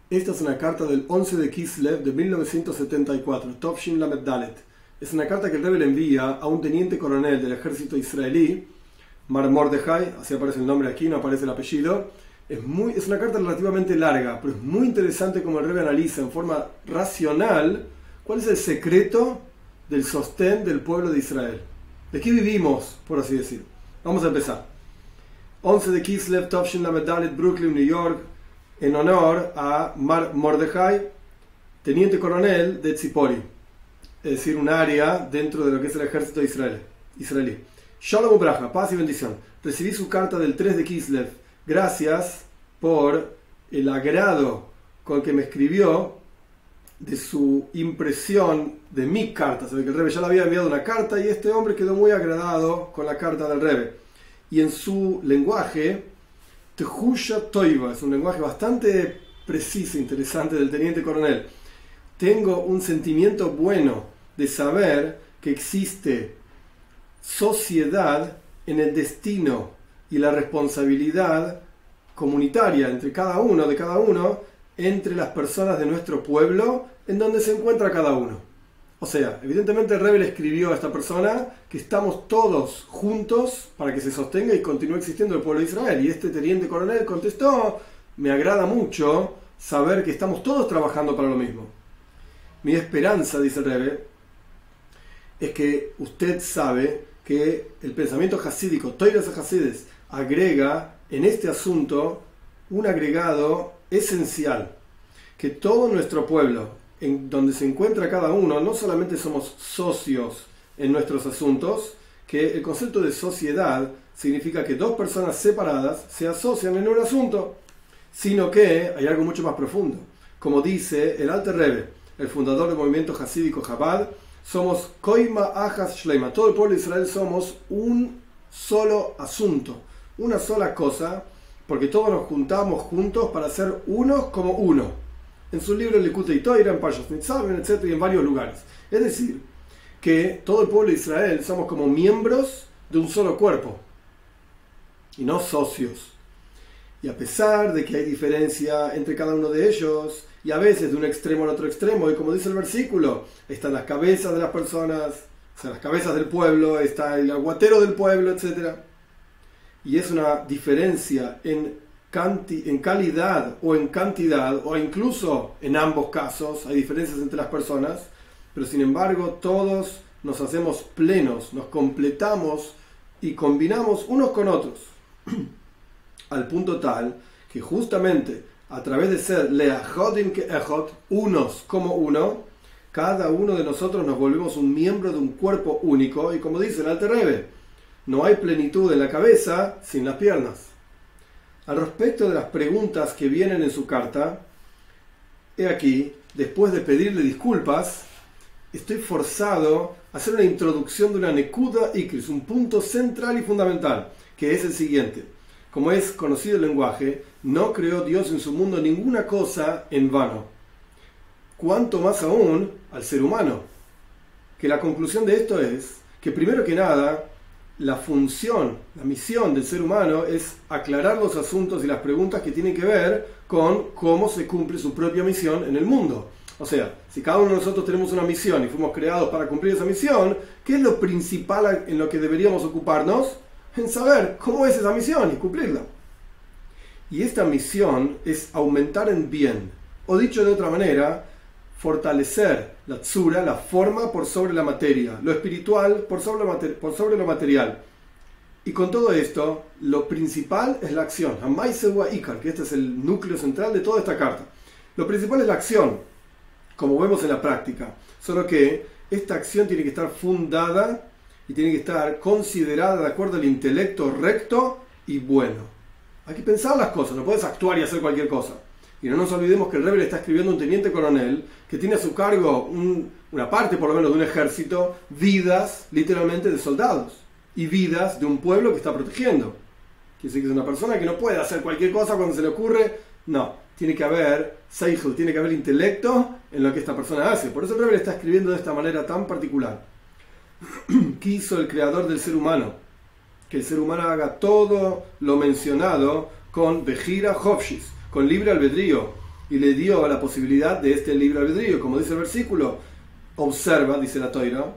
Esta es una carta del 11 de Kislev de 1974, Tovshin Lamed Dalet. Es una carta que el Rebbe le envía a un teniente coronel del ejército israelí, Mar Mordechai, así aparece el nombre aquí, no aparece el apellido. Es una carta relativamente larga, pero es muy interesante como el Rebbe analiza en forma racional cuál es el secreto del sostén del pueblo de Israel. ¿De qué vivimos, por así decir? Vamos a empezar. 11 de Kislev, Tovshin Lamed Dalet, Brooklyn, New York, en honor a Mar Mordechai, teniente coronel de Tzipori, es decir, un área dentro de lo que es el ejército israelí. Shalom Ubraja, paz y bendición. Recibí su carta del 3 de Kislev. Gracias por el agrado con que me escribió de su impresión de mi carta. Sabe que el Rebbe ya le había enviado una carta y este hombre quedó muy agradado con la carta del Rebbe. Y en su lenguaje, Tehusha Toiva, es un lenguaje bastante preciso, interesante del teniente coronel. Tengo un sentimiento bueno de saber que existe sociedad en el destino y la responsabilidad comunitaria entre cada uno, entre las personas de nuestro pueblo, en donde se encuentra cada uno. O sea, evidentemente el Rebbe le escribió a esta persona que estamos todos juntos para que se sostenga y continúe existiendo el pueblo de Israel. Y este teniente coronel contestó: me agrada mucho saber que estamos todos trabajando para lo mismo. Mi esperanza, dice el Rebbe, es que usted sabe que el pensamiento hasídico, Toiras Hasides, agrega en este asunto un agregado esencial, que todo nuestro pueblo, en donde se encuentra cada uno, no solamente somos socios en nuestros asuntos, que el concepto de sociedad significa que dos personas separadas se asocian en un asunto, sino que hay algo mucho más profundo. Como dice el Alter Rebbe, el fundador del movimiento hasídico Chabad, somos Koima Achas Shleima, todo el pueblo de Israel somos un solo asunto, una sola cosa, porque todos nos juntamos juntos para ser unos como uno. En su libro Likutei Torah, en Parshas Nitzavim, etc., y en varios lugares. Es decir, que todo el pueblo de Israel somos como miembros de un solo cuerpo, y no socios. Y a pesar de que hay diferencia entre cada uno de ellos, y a veces de un extremo al otro extremo, y como dice el versículo, están las cabezas de las personas, o sea, las cabezas del pueblo, está el aguatero del pueblo, etc. Y es una diferencia en calidad o en cantidad, o incluso en ambos casos hay diferencias entre las personas, pero sin embargo todos nos hacemos plenos, nos completamos y combinamos unos con otros al punto tal que justamente a través de ser leachodim que echot, unos como uno, cada uno de nosotros nos volvemos un miembro de un cuerpo único. Y como dice el Alter Rebbe, no hay plenitud en la cabeza sin las piernas. Al respecto de las preguntas que vienen en su carta, he aquí, después de pedirle disculpas, estoy forzado a hacer una introducción de una nekuda ikris, un punto central y fundamental, que es el siguiente. Como es conocido el lenguaje, no creó Dios en su mundo ninguna cosa en vano. Cuanto más aún al ser humano. Que la conclusión de esto es que primero que nada, la función, la misión del ser humano es aclarar los asuntos y las preguntas que tienen que ver con cómo se cumple su propia misión en el mundo. O sea, si cada uno de nosotros tenemos una misión y fuimos creados para cumplir esa misión, ¿qué es lo principal en lo que deberíamos ocuparnos? En saber cómo es esa misión y cumplirla. Y esta misión es aumentar en bien, o dicho de otra manera, fortalecer la tzura, la forma por sobre la materia, lo espiritual por sobre lo material. Y con todo esto, lo principal es la acción, Hamaisewa Ikar, que este es el núcleo central de toda esta carta. Lo principal es la acción, como vemos en la práctica, solo que esta acción tiene que estar fundada y tiene que estar considerada de acuerdo al intelecto recto y bueno. Hay que pensar las cosas, no puedes actuar y hacer cualquier cosa. Y no nos olvidemos que el Rebbe le está escribiendo a un teniente coronel que tiene a su cargo una parte por lo menos de un ejército, vidas literalmente de soldados y vidas de un pueblo que está protegiendo. Quiere decir que es una persona que no puede hacer cualquier cosa cuando se le ocurre. No, tiene que haber seichel, tiene que haber intelecto en lo que esta persona hace. Por eso el Rebbe le está escribiendo de esta manera tan particular. Quiso el creador del ser humano que el ser humano haga todo lo mencionado con Bejira Hofshis, con libre albedrío, y le dio la posibilidad de este libre albedrío. Como dice el versículo, observa, dice la Toira,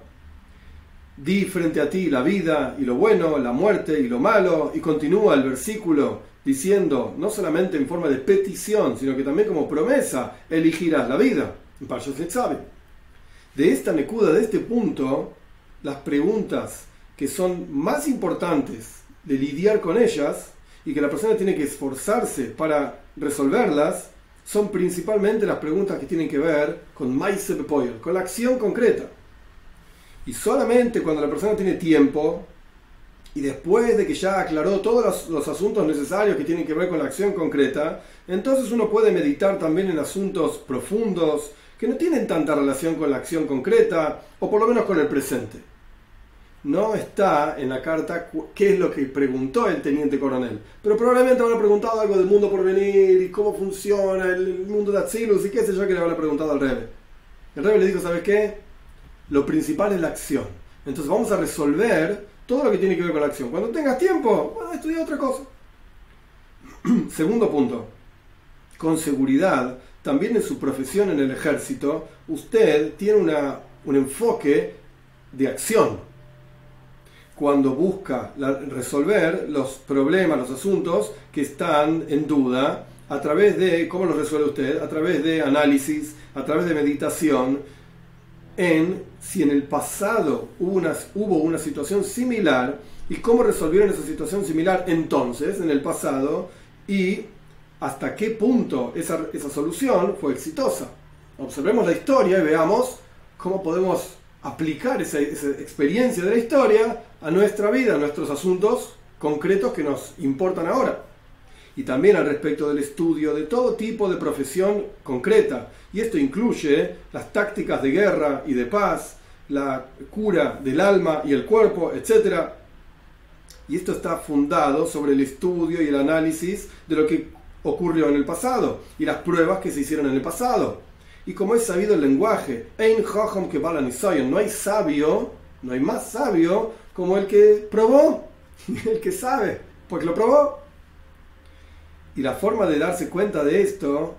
di frente a ti la vida y lo bueno, la muerte y lo malo, y continúa el versículo diciendo, no solamente en forma de petición, sino que también como promesa, elegirás la vida. En Parashat Nitzavim. De esta nekuda, de este punto, las preguntas que son más importantes de lidiar con ellas y que la persona tiene que esforzarse para resolverlas, son principalmente las preguntas que tienen que ver con Maise Bepoel, con la acción concreta. Y solamente cuando la persona tiene tiempo y después de que ya aclaró todos los asuntos necesarios que tienen que ver con la acción concreta, entonces uno puede meditar también en asuntos profundos que no tienen tanta relación con la acción concreta, o por lo menos con el presente. No está en la carta qué es lo que preguntó el teniente coronel, pero probablemente habrá preguntado algo del mundo por venir, y cómo funciona el mundo de Atzilus, y qué sé yo que le habrá preguntado al Rebbe. El Rebbe le dijo, ¿sabes qué? Lo principal es la acción. Entonces vamos a resolver todo lo que tiene que ver con la acción. Cuando tengas tiempo, vas a estudiar otra cosa. Segundo punto. Con seguridad, también en su profesión en el ejército, usted tiene un enfoque de acción. Cuando busca resolver los problemas, los asuntos que están en duda, a través de, ¿cómo los resuelve usted? A través de análisis, a través de meditación, si en el pasado hubo una situación similar, y cómo resolvieron esa situación similar entonces, en el pasado, y hasta qué punto esa solución fue exitosa. Observemos la historia y veamos cómo podemos aplicar esa experiencia de la historia a nuestra vida, a nuestros asuntos concretos que nos importan ahora. Y también al respecto del estudio de todo tipo de profesión concreta. Y esto incluye las tácticas de guerra y de paz, la cura del alma y el cuerpo, etc. Y esto está fundado sobre el estudio y el análisis de lo que ocurrió en el pasado y las pruebas que se hicieron en el pasado. Y como es sabido el lenguaje, Ein Chacham que Bala Nisayon, no hay sabio, no hay más sabio como el que probó, el que sabe, porque lo probó. Y la forma de darse cuenta de esto,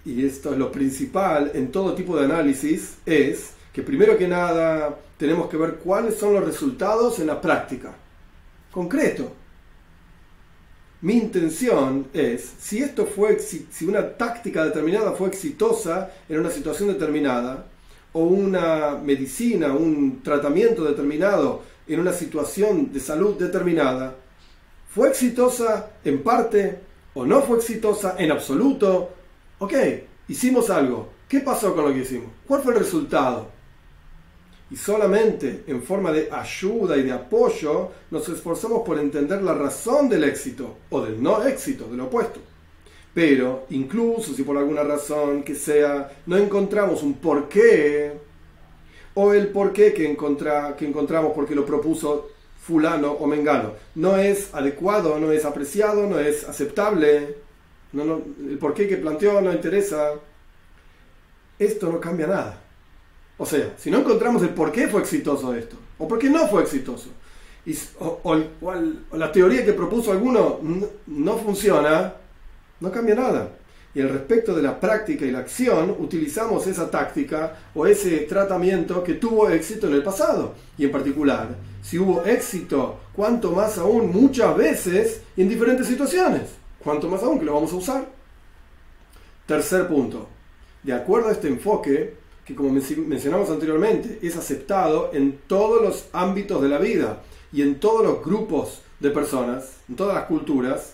y esto es lo principal en todo tipo de análisis, es que primero que nada tenemos que ver cuáles son los resultados en la práctica. Concreto. Mi intención es, si una táctica determinada fue exitosa en una situación determinada, o una medicina, un tratamiento determinado en una situación de salud determinada, ¿fue exitosa en parte o no fue exitosa en absoluto? Ok, hicimos algo. ¿Qué pasó con lo que hicimos? ¿Cuál fue el resultado? Y solamente en forma de ayuda y de apoyo nos esforzamos por entender la razón del éxito o del no éxito, del opuesto. Pero incluso si por alguna razón que sea no encontramos un porqué, o el porqué que encontramos porque lo propuso fulano o mengano no es adecuado, no es apreciado, no es aceptable, el porqué que planteó no interesa, esto no cambia nada. O sea, si no encontramos el por qué fue exitoso esto, o por qué no fue exitoso, o la teoría que propuso alguno no funciona, no cambia nada. Y al respecto de la práctica y la acción, utilizamos esa táctica o ese tratamiento que tuvo éxito en el pasado. Y en particular, si hubo éxito, cuanto más aún, muchas veces, en diferentes situaciones, cuanto más aún que lo vamos a usar. Tercer punto. De acuerdo a este enfoque, que como mencionamos anteriormente, es aceptado en todos los ámbitos de la vida y en todos los grupos de personas, en todas las culturas,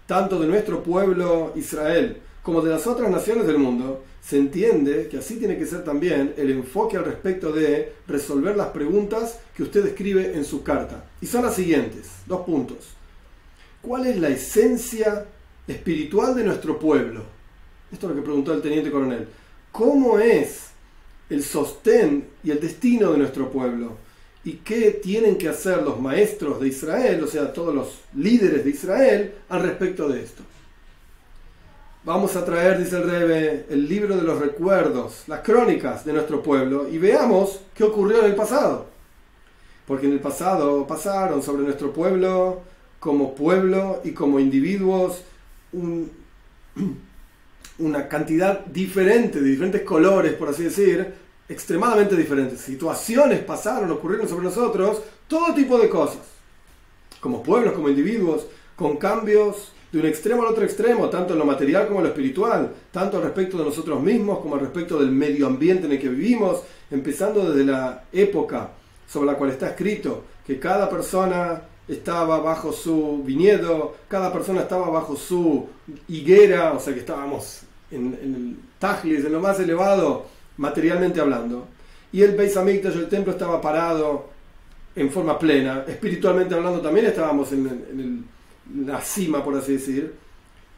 tanto de nuestro pueblo Israel como de las otras naciones del mundo, se entiende que así tiene que ser también el enfoque al respecto de resolver las preguntas que usted escribe en su carta. Y son las siguientes, 2 puntos. ¿Cuál es la esencia espiritual de nuestro pueblo? Esto es lo que preguntó el teniente coronel. ¿Cómo es el sostén y el destino de nuestro pueblo? ¿Y qué tienen que hacer los maestros de Israel, o sea, todos los líderes de Israel, al respecto de esto? Vamos a traer, dice el Rebbe, el libro de los recuerdos, las crónicas de nuestro pueblo, y veamos qué ocurrió en el pasado. Porque en el pasado pasaron sobre nuestro pueblo y como individuos una cantidad diferente, de diferentes colores, por así decir, extremadamente diferentes. Situaciones pasaron, ocurrieron sobre nosotros, todo tipo de cosas. Como pueblos, como individuos, con cambios de un extremo al otro extremo, tanto en lo material como en lo espiritual, tanto al respecto de nosotros mismos como al respecto del medio ambiente en el que vivimos, empezando desde la época sobre la cual está escrito que cada persona estaba bajo su viñedo, cada persona estaba bajo su higuera, o sea que estábamos en el Tajlis, en lo más elevado, materialmente hablando, y el Beis Hamikdash, el templo, estaba parado en forma plena, espiritualmente hablando también estábamos en la cima, por así decir,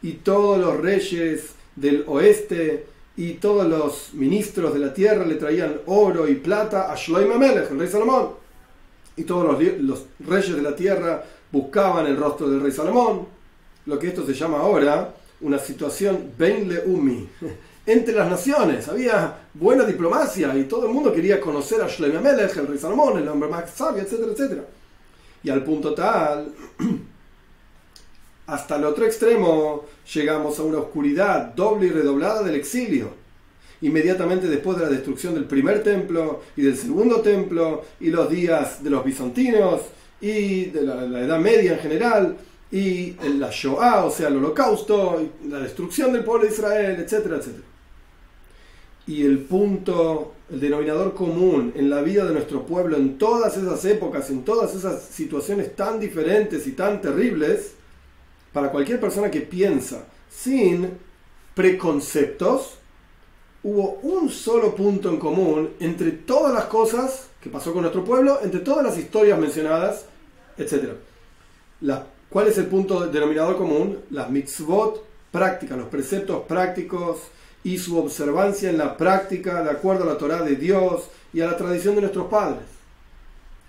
y todos los reyes del oeste y todos los ministros de la tierra le traían oro y plata a Shlomo Melech, el rey Salomón, y todos los reyes de la tierra buscaban el rostro del rey Salomón, lo que esto se llama ahora una situación Ben Leumi, entre las naciones. Había buena diplomacia y todo el mundo quería conocer a Shlomo Melech, el rey Salomón, el hombre más sabio, etcétera, etcétera. Y al punto tal, hasta el otro extremo, llegamos a una oscuridad doble y redoblada del exilio. Inmediatamente después de la destrucción del primer templo y del segundo templo, y los días de los bizantinos, y de la Edad Media en general, y la Shoah, o sea, el holocausto, y la destrucción del pueblo de Israel, etcétera, etcétera. Y el punto, el denominador común en la vida de nuestro pueblo en todas esas épocas, en todas esas situaciones tan diferentes y tan terribles, para cualquier persona que piensa sin preconceptos, hubo un solo punto en común entre todas las cosas que pasó con nuestro pueblo, entre todas las historias mencionadas, etc. ¿Cuál es el punto denominador común? Las mitzvot prácticas, los preceptos prácticos y su observancia en la práctica de acuerdo a la Torá de Dios y a la tradición de nuestros padres.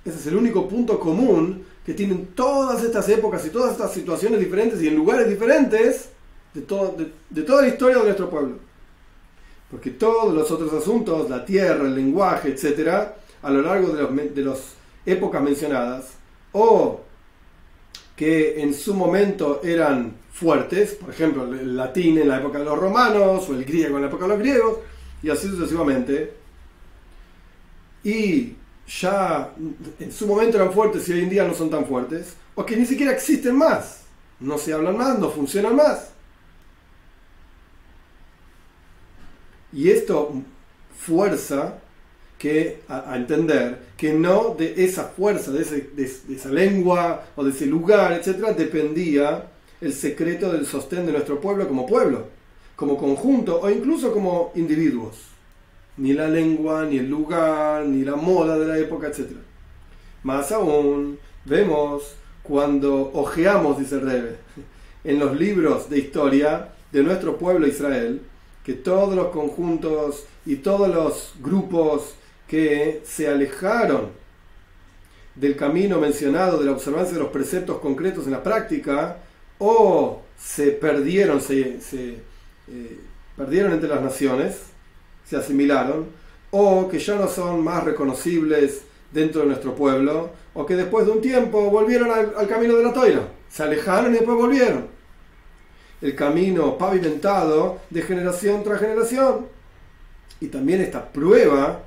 Ese es el único punto común que tienen todas estas épocas y todas estas situaciones diferentes y en lugares diferentes de toda la historia de nuestro pueblo. Porque todos los otros asuntos, la tierra, el lenguaje, etc., a lo largo de las épocas mencionadas, o que en su momento eran fuertes, por ejemplo, el latín en la época de los romanos, o el griego en la época de los griegos, y así sucesivamente, y ya en su momento eran fuertes y hoy en día no son tan fuertes, o que ni siquiera existen más, no se hablan más, no funcionan más. Y esto fuerza a entender que no de esa fuerza, de esa lengua o de ese lugar, etc., dependía el secreto del sostén de nuestro pueblo, como conjunto o incluso como individuos. Ni la lengua, ni el lugar, ni la moda de la época, etc. Más aún, vemos cuando hojeamos, dice el Rebbe, en los libros de historia de nuestro pueblo Israel, que todos los conjuntos y todos los grupos que se alejaron del camino mencionado de la observancia de los preceptos concretos en la práctica, o se perdieron, perdieron entre las naciones, se asimilaron, o que ya no son más reconocibles dentro de nuestro pueblo, o que después de un tiempo volvieron al camino de la Toira, se alejaron y después volvieron. El camino pavimentado de generación tras generación. Y también esta prueba,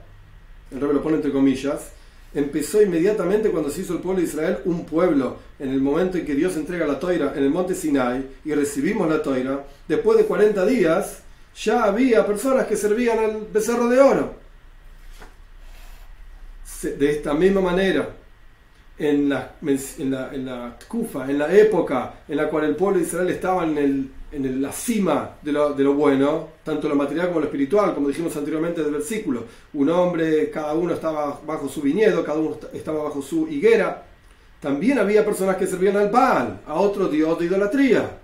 el Rebbe lo pone entre comillas, empezó inmediatamente cuando se hizo el pueblo de Israel un pueblo, en el momento en que Dios entrega la Toira en el monte Sinai y recibimos la Toira. Después de 40 días ya había personas que servían al becerro de oro. De esta misma manera, en la Tkufa, en la época en la cual el pueblo de Israel estaba en la cima de lo bueno, tanto lo material como lo espiritual, como dijimos anteriormente del versículo, un hombre, cada uno estaba bajo su viñedo, cada uno estaba bajo su higuera. También había personas que servían al Baal, a otro dios de idolatría.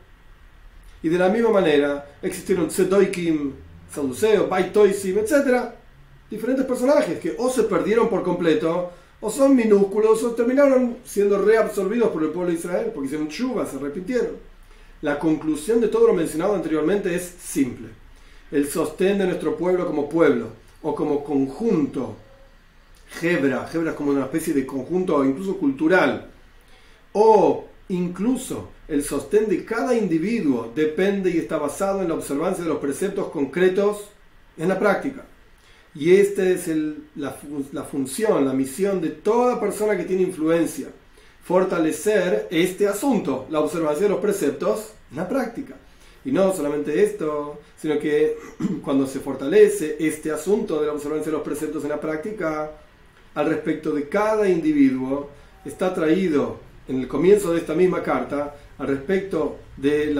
Y de la misma manera existieron Tzedoikim, saduceos, Baitoisim, etc. Diferentes personajes que o se perdieron por completo, o son minúsculos, o terminaron siendo reabsorbidos por el pueblo de Israel, porque hicieron tshuva, se arrepintieron. La conclusión de todo lo mencionado anteriormente es simple. El sostén de nuestro pueblo como pueblo, o como conjunto, Hebra es como una especie de conjunto incluso cultural, o Incluso el sostén de cada individuo depende y está basado en la observancia de los preceptos concretos en la práctica. Y esta es la función, la misión de toda persona que tiene influencia. Fortalecer este asunto, la observancia de los preceptos en la práctica. Y no solamente esto, sino que cuando se fortalece este asunto de la observancia de los preceptos en la práctica, al respecto de cada individuo, está traído en el comienzo de esta misma carta, al respecto del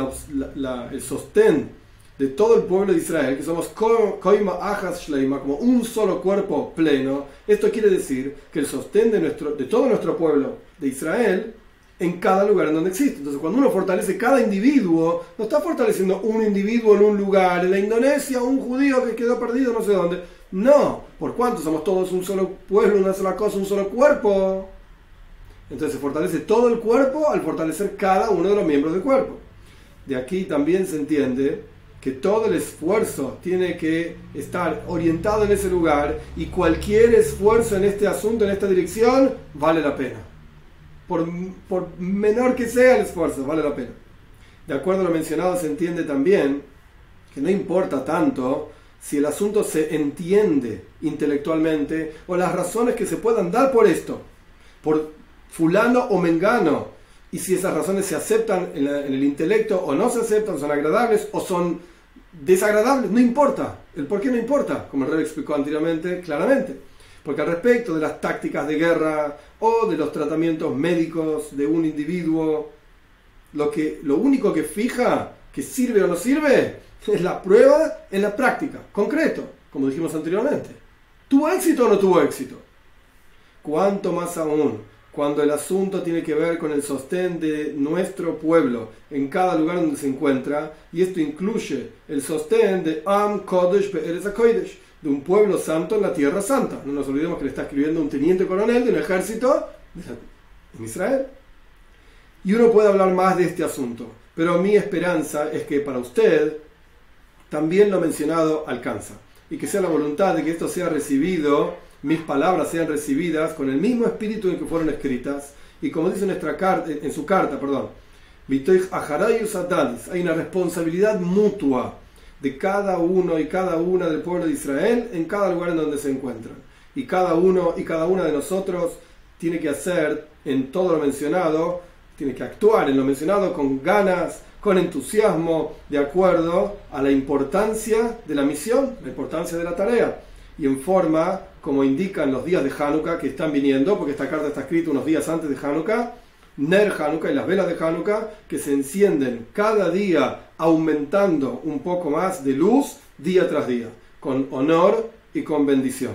sostén de todo el pueblo de Israel, que somos Koima Achas Shleima, como un solo cuerpo pleno. Esto quiere decir que el sostén de todo nuestro pueblo de Israel en cada lugar en donde existe. Entonces, cuando uno fortalece cada individuo, no está fortaleciendo un individuo en un lugar, en la Indonesia, un judío que quedó perdido no sé dónde. No, por cuanto somos todos un solo pueblo, una sola cosa, un solo cuerpo. Entonces se fortalece todo el cuerpo al fortalecer cada uno de los miembros del cuerpo. De aquí también se entiende que todo el esfuerzo tiene que estar orientado en ese lugar, y cualquier esfuerzo en este asunto, en esta dirección, vale la pena. Por menor que sea el esfuerzo, vale la pena. De acuerdo a lo mencionado, se entiende también que no importa tanto si el asunto se entiende intelectualmente o las razones que se puedan dar por esto, por fulano o mengano, y si esas razones se aceptan en el intelecto o no se aceptan, son agradables o son desagradables, no importa. El por qué no importa, como el rey explicó anteriormente claramente. Porque al respecto de las tácticas de guerra o de los tratamientos médicos de un individuo, lo único que fija que sirve o no sirve es la prueba en la práctica, concreto, como dijimos anteriormente. ¿Tuvo éxito o no tuvo éxito? Cuanto más aún cuando el asunto tiene que ver con el sostén de nuestro pueblo en cada lugar donde se encuentra, y esto incluye el sostén de Am Kodesh Be'eretz HaKodesh, de un pueblo santo en la tierra santa. No nos olvidemos que le está escribiendo un teniente coronel de un ejército en Israel. Y uno puede hablar más de este asunto, pero mi esperanza es que para usted también lo mencionado alcanza, y que sea la voluntad de que esto sea recibido, mis palabras sean recibidas con el mismo espíritu en que fueron escritas, y como dice en su carta, hay una responsabilidad mutua de cada uno y cada una del pueblo de Israel en cada lugar en donde se encuentran, y cada uno y cada una de nosotros tiene que hacer en todo lo mencionado, tiene que actuar en lo mencionado con ganas, con entusiasmo, de acuerdo a la importancia de la misión, la importancia de la tarea, y en forma como indican los días de Hanukkah que están viniendo, porque esta carta está escrita unos días antes de Hanukkah, Ner Hanukkah y las velas de Hanukkah, que se encienden cada día aumentando un poco más de luz día tras día, con honor y con bendición.